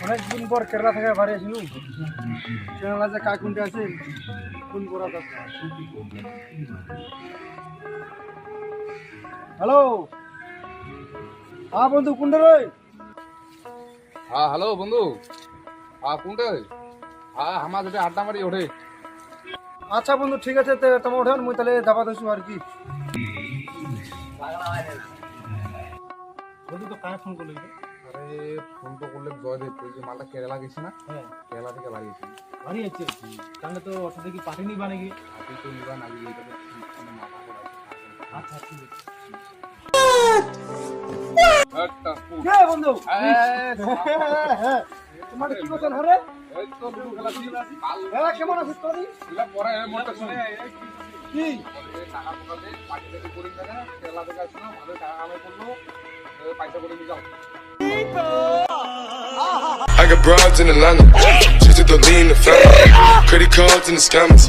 অনেকদিন পর কেরালা থেকে বাড়ি আসিলু। কেরালা যে কায় কোনটা আছে ফোন করা দরকার। হ্যালো, হ্যাঁ বন্ধু কোনটা রে? हाँ हेलो बंधु हाँ कौन हाँ हमारे যেটা আড্ডা মারি ওঠে আচ্ছা বন্ধু ঠিক আছে, তোমার ওঠেন মুই তাহলে দাবা দইছু আর কি। বন্ধু তো কায় ফোন করলি? আরে ফোন তো করলে জয়দেব, তুই যে মালটা কেরালা গেছি না, হ্যাঁ কেরালা থেকে বাড়ি গেছি। বাড়ি আছে, তাহলে তো ওটা দেখি পাঠিয়ে নিবা নাকি? তুই তো নিবা না গিয়ে মাথা করে আচ্ছা ঠিক আছে। একটা ফুট কে বন্ধু? তোমার কি কথা ধরে? এই তো লুডু খেলাছি কাল হ্যাঁ কেমন আছিস তুই? দিলা পরে মোটটা শুনে কি টাকা পোকাতে পার্টি থেকে করে দেবে না, কেরালা থেকে আসলো ভালো টাকা কামাই করলো, পয়সা করে নিয়ে যাও। I got broads in Atlanta, just to the lean, the family, credit cards and the scammers.